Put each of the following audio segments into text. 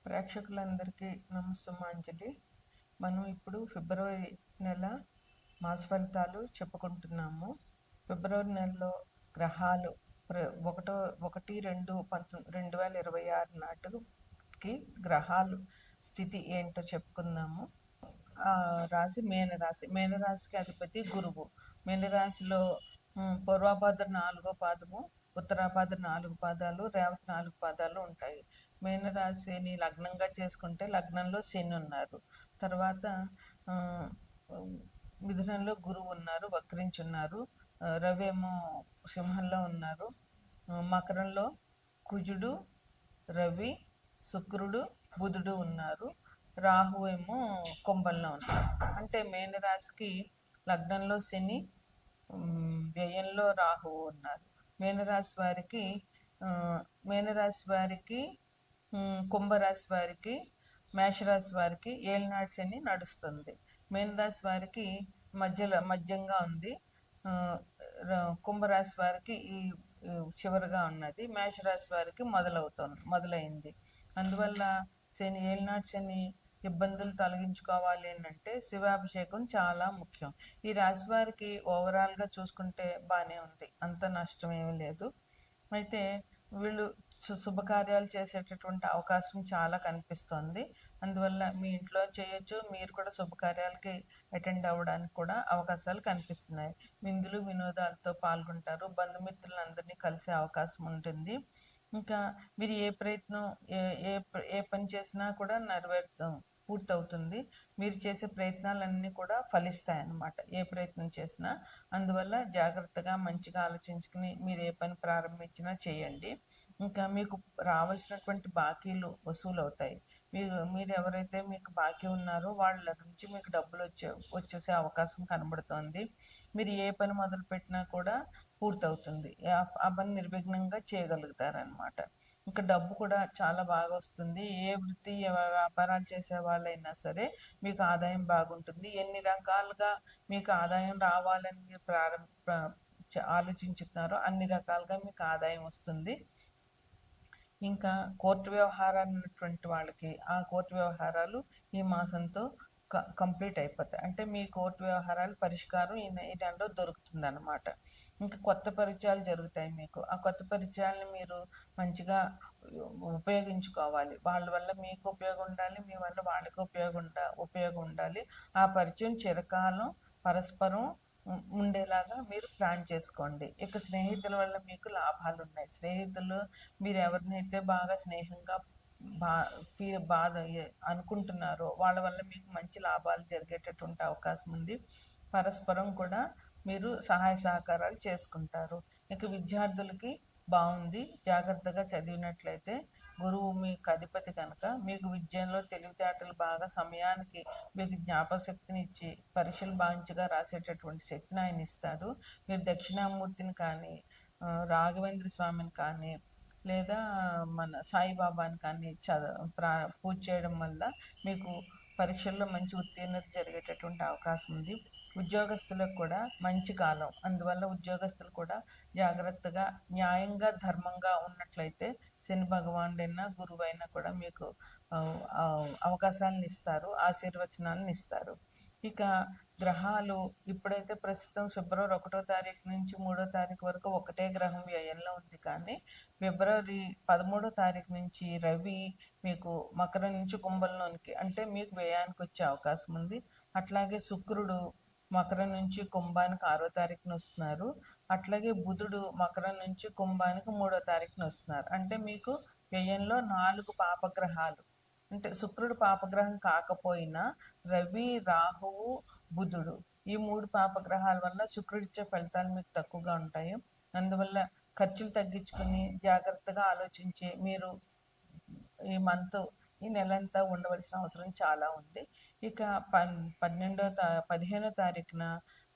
ప్రేక్షకులందరికీ నమస్సుమాంజలి. మనం ఇప్పుడు ఫిబ్రవరి నెల మాస ఫలితాలు చెప్పుకుంటున్నాము. ఫిబ్రవరి నెలలో గ్రహాలు ఒకటో 1-2-2026 నాటికి గ్రహాలు స్థితి ఏంటో చెప్పుకుందాము. రాశి మేనరాశికి అధిపతి గురువు. మేనరాశిలో పూర్వాభాద్ర 4వ పాదము, ఉత్తరాభాద్ర 4 పాదాలు, రేవతి 4 పాదాలు ఉంటాయి. మేనరాశిని లగ్నంగా చేసుకుంటే లగ్నంలో శని ఉన్నారు. తర్వాత మిథునంలో గురువు ఉన్నారు, వక్రించున్నారు. రవి ఏమో సింహంలో ఉన్నారు. మకరంలో కుజుడు, రవి, శుక్రుడు, బుధుడు ఉన్నారు. రాహు ఏమో కుంభంలో ఉన్నారు. అంటే మేనరాశికి లగ్నంలో శని, వ్యయంలో రాహువు ఉన్నారు. మేనరాశి వారికి కుంభరాశి వారికి, మేషరాశి వారికి ఏలినాటి శని నడుస్తుంది. మేనరాశి వారికి మధ్యంగా ఉంది. కుంభరాశి వారికి ఈ చివరిగా ఉన్నది. మేషరాశి వారికి మొదలైంది. అందువల్ల ఏలినాటి శని ఇబ్బందులు తొలగించుకోవాలి అంటే శివాభిషేకం చాలా ముఖ్యం. ఈ రాశి వారికి ఓవరాల్గా చూసుకుంటే బాగానే ఉంది, అంత నష్టం ఏమీ లేదు. అయితే వీళ్ళు శుభకార్యాలు చేసేటటువంటి అవకాశం చాలా కనిపిస్తోంది. అందువల్ల మీ ఇంట్లో చేయొచ్చు, మీరు కూడా శుభకార్యాలకి అటెండ్ అవ్వడానికి కూడా అవకాశాలు కనిపిస్తున్నాయి. విందులు వినోదాలతో పాల్గొంటారు, బంధుమిత్రులందరినీ కలిసే అవకాశం ఉంటుంది. ఇంకా మీరు ఏ ప్రయత్నం ఏ పని చేసినా కూడా పూర్తవుతుంది. మీరు చేసే ప్రయత్నాలన్నీ కూడా ఫలిస్తాయి అన్నమాట, ఏ ప్రయత్నం చేసినా. అందువల్ల జాగ్రత్తగా మంచిగా ఆలోచించుకుని మీరు ఏ పని ప్రారంభించినా చేయండి. ఇంకా మీకు రావాల్సినటువంటి బాకీలు వసూలు అవుతాయి. మీరు ఎవరైతే మీకు బాకీ ఉన్నారో వాళ్ళ నుంచి మీకు డబ్బులు వచ్చేసే అవకాశం కనబడుతోంది. మీరు ఏ పని మొదలుపెట్టినా కూడా పూర్తవుతుంది. ఆ పని నిర్విఘ్నంగా చేయగలుగుతారనమాట. ఇంకా డబ్బు కూడా చాలా బాగా వస్తుంది. ఏ వృత్తి వ్యాపారాలు చేసే వాళ్ళైనా సరే మీకు ఆదాయం బాగుంటుంది. ఎన్ని రకాలుగా మీకు ఆదాయం రావాలని మీరు ఆలోచించుతున్నారో అన్ని రకాలుగా మీకు ఆదాయం వస్తుంది. ఇంకా కోర్టు వ్యవహారాలు ఉన్నటువంటి వాళ్ళకి ఆ కోర్టు వ్యవహారాలు ఈ మాసంతో కంప్లీట్ అయిపోతాయి. అంటే మీ కోర్టు వ్యవహారాలు పరిష్కారం ఈ నెలలో దొరుకుతుంది అన్నమాట. ఇంకా కొత్త పరిచయాలు జరుగుతాయి మీకు. ఆ కొత్త పరిచయాలను మీరు మంచిగా ఉపయోగించుకోవాలి. వాళ్ళ వల్ల మీకు ఉపయోగం ఉండాలి, మీ వల్ల వాళ్ళకి ఉపయోగం ఉండాలి. ఆ పరిచయం చిరకాలం పరస్పరం ఉండేలాగా మీరు ప్లాన్ చేసుకోండి. ఇక స్నేహితుల వల్ల మీకు లాభాలు ఉన్నాయి. స్నేహితులు మీరు ఎవరినైతే బాగా స్నేహంగా బాధ అనుకుంటున్నారో వాళ్ళ వల్ల మీకు మంచి లాభాలు జరిగేటటువంటి అవకాశం ఉంది. పరస్పరం కూడా మీరు సహాయ సహకారాలు చేసుకుంటారు. ఇక విద్యార్థులకి బాగుంది. జాగ్రత్తగా చదివినట్లయితే గురువు మీకు అధిపతి కనుక మీకు విద్యలో తెలివితేటలు బాగా సమయానికి మీకు జ్ఞాపకశక్తిని ఇచ్చి పరీక్షలు బాగా రాసేటటువంటి శక్తిని ఆయన ఇస్తాడు. మీరు దక్షిణామూర్తిని కానీ, రాఘవేంద్ర స్వామిని కానీ, లేదా మన సాయిబాబాని కానీ పూజ చేయడం వల్ల మీకు పరీక్షల్లో మంచి ఉత్తీర్ణత జరిగేటటువంటి అవకాశం ఉంది. ఉద్యోగస్తులకు కూడా మంచి కాలం. అందువల్ల ఉద్యోగస్తులు కూడా జాగ్రత్తగా న్యాయంగా ధర్మంగా ఉన్నట్లయితే శని భగవానుడైనా గురువైనా కూడా మీకు అవకాశాలను ఇస్తారు, ఆశీర్వచనాలను ఇస్తారు. ఇక గ్రహాలు ఇప్పుడైతే ప్రస్తుతం ఫిబ్రవరి 1వ తారీఖు నుంచి 3వ తారీఖు వరకు ఒకటే గ్రహం వ్యయంలో ఉంది. కానీ ఫిబ్రవరి 13వ తారీఖు నుంచి రవి మీకు మకరం నుంచి కుంభంలోనికి, అంటే మీకు వ్యయానికి వచ్చే అవకాశం ఉంది. అట్లాగే శుక్రుడు మకరం నుంచి కుంభానికి 6వ తారీఖున వస్తున్నారు. అట్లాగే బుధుడు మకరం నుంచి కుంభానికి 3వ తారీఖున వస్తున్నారు. అంటే మీకు వ్యయంలో 4 పాపగ్రహాలు, అంటే శుక్రుడు పాపగ్రహం కాకపోయినా రవి, రాహువు, బుధుడు ఈ 3 పాపగ్రహాల వల్ల శుక్రుడిచ్చే ఫలితాలు మీకు తక్కువగా ఉంటాయి. అందువల్ల ఖర్చులు తగ్గించుకుని జాగ్రత్తగా ఆలోచించి మీరు ఈ నెలంతా ఉండవలసిన అవసరం చాలా ఉంది. ఇక 15వ తారీఖున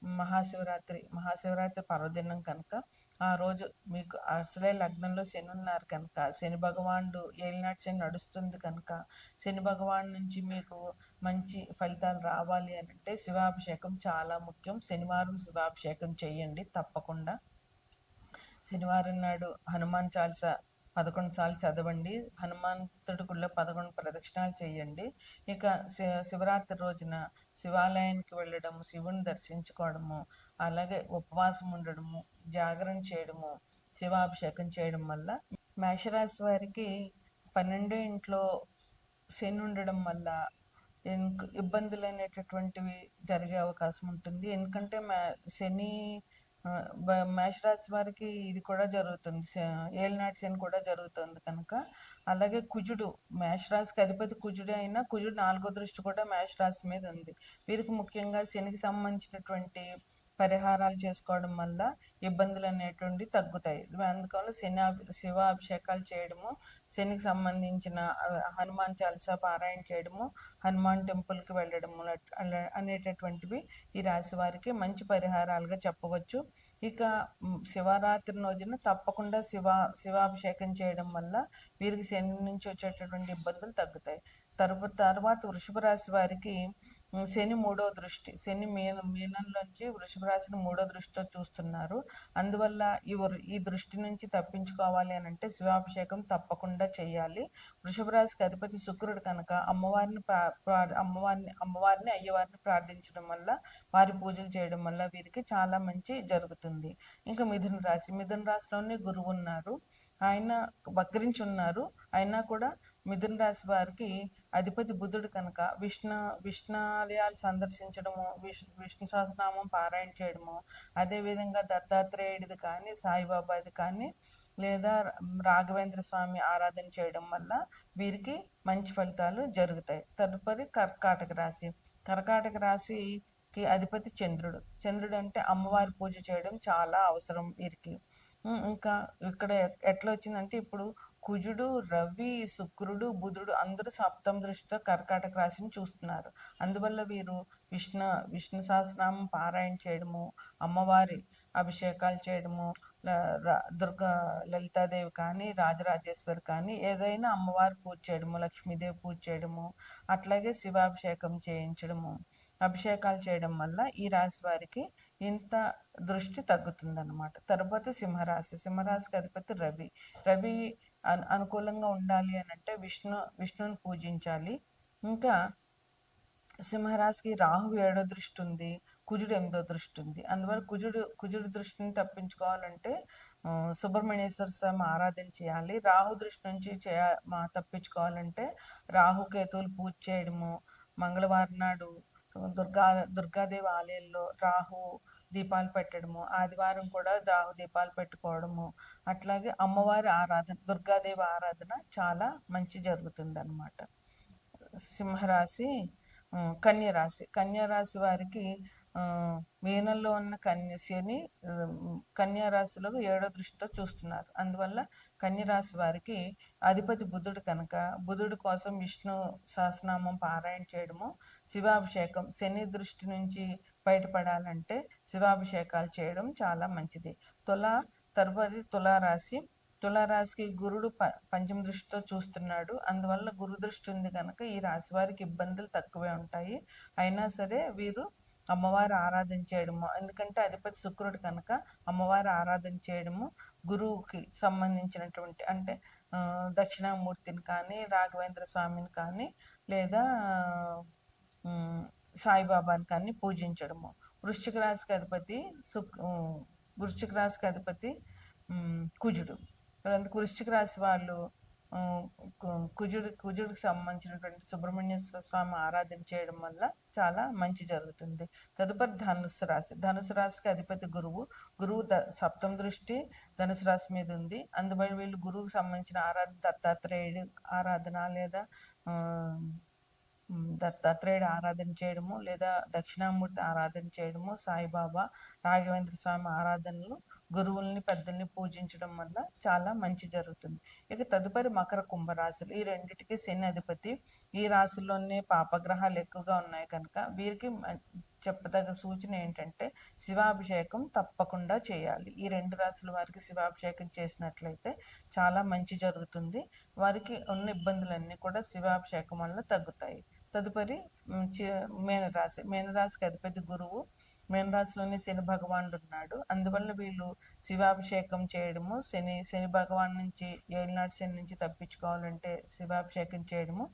మహాశివరాత్రి పర్వదినం కనుక ఆ రోజు మీకు అసలే లగ్నంలో శని ఉన్నారు కనుక, శని భగవానుడు ఏలినాటి శని నడుస్తుంది కనుక శని భగవాను నుంచి మీకు మంచి ఫలితాలు రావాలి అని అంటే శివాభిషేకం చాలా ముఖ్యం. శనివారం శివాభిషేకం చేయండి తప్పకుండా. శనివారం నాడు హనుమాన్ చాలీసా 11 సార్లు చదవండి. హనుమంతుడి గుడిలో 11 ప్రదక్షిణాలు చేయండి. ఇక శివరాత్రి రోజున శివాలయానికి వెళ్ళడం, శివుని దర్శించుకోవడము, అలాగే ఉపవాసం ఉండడము, జాగరణ చేయడము, శివాభిషేకం చేయడం వల్ల మేషరాశి వారికి 12 ఇంట్లో శని ఉండడం వల్ల ఇబ్బందులు అనేటటువంటివి జరిగే అవకాశం ఉంటుంది. ఎందుకంటే శని మేషరాశి వారికి ఇది కూడా జరుగుతుంది, ఏలినాటి శని కూడా జరుగుతుంది కనుక. అలాగే కుజుడు, మేషరాశికి అధిపతి కుజుడే అయినా కుజుడు 4వ దృష్టి కూడా మేషరాశి మీద ఉంది. వీరికి ముఖ్యంగా శనికి సంబంధించినటువంటి పరిహారాలు చేసుకోవడం వల్ల ఇబ్బందులు అనేటువంటి తగ్గుతాయి. అందువల్ల శివాభిషేకాలు చేయడము, శనికి సంబంధించిన హనుమాన్ చాలీసా పారాయణ చేయడము, హనుమాన్ టెంపుల్కి వెళ్ళడము అనేటటువంటివి ఈ రాశి వారికి మంచి పరిహారాలుగా చెప్పవచ్చు. ఇక శివరాత్రి రోజున తప్పకుండా శివాభిషేకం చేయడం వల్ల వీరికి శని నుంచి వచ్చేటటువంటి ఇబ్బందులు తగ్గుతాయి. తర్వాత వృషభ రాశి వారికి శని 3వ దృష్టి, శని మీనంలోంచి వృషభ రాశిని 3వ దృష్టితో చూస్తున్నారు. అందువల్ల ఈ దృష్టి నుంచి తప్పించుకోవాలి అని అంటే శివాభిషేకం తప్పకుండా చేయాలి. వృషభ రాశికి అధిపతి శుక్రుడు కనుక అమ్మవారిని అయ్యవారిని ప్రార్థించడం వల్ల, వారి పూజలు చేయడం వల్ల వీరికి చాలా మంచి జరుగుతుంది. ఇంకా మిథున రాశిలోనే గురువు ఉన్నారు, ఆయన వక్రించి ఉన్నారు. అయినా కూడా మిథున రాశి వారికి అధిపతి బుధుడు కనుక విష్ణాలయాలు సందర్శించడము, విష్ణు సహస్రనామం పారాయణ చేయడము, అదేవిధంగా దత్తాత్రేయుడిది కానీ సాయిబాబాది కానీ లేదా రాఘవేంద్ర స్వామి ఆరాధన చేయడం వల్ల వీరికి మంచి ఫలితాలు జరుగుతాయి. తదుపరి కర్కాటక రాశికి అధిపతి చంద్రుడు అంటే అమ్మవారి పూజ చేయడం చాలా అవసరం వీరికి. ఇంకా ఇక్కడ ఎట్లా వచ్చిందంటే ఇప్పుడు కుజుడు, రవి, శుక్రుడు, బుధుడు అందరూ 7వ దృష్టితో కర్కాటక రాశిని చూస్తున్నారు. అందువల్ల వీరు విష్ణు సహస్రనామం పారాయణ చేయడము, అమ్మవారి అభిషేకాలు చేయడము, లలితాదేవి కానీ రాజరాజేశ్వరి కానీ ఏదైనా అమ్మవారి పూజ చేయడము, లక్ష్మీదేవి పూజ చేయడము, అట్లాగే శివాభిషేకం చేయించడము, అభిషేకాలు చేయడం వల్ల ఈ రాశి వారికి ఇంత దృష్టి తగ్గుతుందన్నమాట. తర్వాత సింహరాశికి అధిపతి రవి అనుకూలంగా ఉండాలి అని అంటే విష్ణుని పూజించాలి. ఇంకా సింహరాశికి రాహు 7వ దృష్టి ఉంది, కుజుడు 8వ దృష్టి ఉంది. అందువల్ల కుజుడు దృష్టిని తప్పించుకోవాలంటే సుబ్రహ్మణ్యేశ్వర స్వామి ఆరాధన చేయాలి. రాహు దృష్టి నుంచి తప్పించుకోవాలంటే రాహుకేతువులు పూజ చేయడము, మంగళవారం నాడు దుర్గాదేవి ఆలయంలో రాహు దీపాలు పెట్టడము, ఆదివారం కూడా రాహు దీపాలు పెట్టుకోవడము, అట్లాగే అమ్మవారి ఆరాధన, దుర్గాదేవి ఆరాధన చాలా మంచి జరుగుతుంది అన్నమాట. సింహరాశి కన్యారాశి వారికి మీనంలో ఉన్న శని కన్యారాశిలో 7వ దృష్టితో చూస్తున్నారు. అందువల్ల కన్యరాశి వారికి అధిపతి బుధుడు కనుక బుధుడు కోసం విష్ణు సహస్రనామం పారాయణ చేయడము, శివాభిషేకం, శని దృష్టి నుంచి బయటపడాలంటే శివాభిషేకాలు చేయడం చాలా మంచిది. తరువాతి తులారాశికి గురుడు 5వ దృష్టితో చూస్తున్నాడు. అందువల్ల గురు దృష్టి ఉంది కనుక ఈ రాశి వారికి ఇబ్బందులు తక్కువే ఉంటాయి. అయినా సరే వీరు అమ్మవారి ఆరాధన చేయడము, ఎందుకంటే అధిపతి శుక్రుడు కనుక అమ్మవారి ఆరాధన చేయడము, గురువుకి సంబంధించినటువంటి అంటే దక్షిణామూర్తిని కానీ రాఘవేంద్ర స్వామిని కానీ లేదా సాయిబాబాని కానీ పూజించడము. వృశ్చిక రాశికి అధిపతి కుజుడు. వృశ్చిక రాశి వాళ్ళు కుజుడికి సంబంధించినటువంటి సుబ్రహ్మణ్యేశ్వర స్వామి ఆరాధన చేయడం వల్ల చాలా మంచి జరుగుతుంది. తదుపరి ధనుసు రాశికి అధిపతి గురువు 7వ దృష్టి ధనుసు రాశి మీద ఉంది. అందువల్ల వీళ్ళు గురువుకు సంబంధించిన దత్తాత్రేయుడు ఆరాధన లేదా దత్తాత్రేయుడు ఆరాధన చేయడము లేదా దక్షిణామూర్తి ఆరాధన చేయడము, సాయిబాబా రాఘవేంద్ర స్వామి ఆరాధనలు, గురువుల్ని పెద్దల్ని పూజించడం వల్ల చాలా మంచి జరుగుతుంది. ఇక తదుపరి మకర కుంభరాశులు, ఈ రెండిటికి శని అధిపతి. ఈ రాశుల్లోనే పాపగ్రహాలు ఎక్కువగా ఉన్నాయి కనుక వీరికి చెప్పదగ్గ సూచన ఏంటంటే శివాభిషేకం తప్పకుండా చేయాలి. ఈ 2 రాశుల వారికి శివాభిషేకం చేసినట్లయితే చాలా మంచి జరుగుతుంది. వారికి ఉన్న ఇబ్బందులన్నీ కూడా శివాభిషేకం వల్ల తగ్గుతాయి. తదుపరి మీనరాశికి అధిపతి గురువు. మీనరాశిలోని శని భగవానుడు ఉన్నాడు. అందువల్ల వీళ్ళు శివాభిషేకం చేయడము, శని భగవాన్ నుంచి ఏలినాటి శని నుంచి తప్పించుకోవాలంటే శివాభిషేకం చేయడము,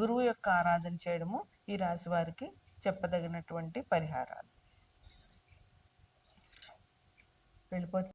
గురువు యొక్క ఆరాధన చేయడము ఈ రాశి వారికి చెప్పదగినటువంటి పరిహారాలు. వెళ్ళిపోతే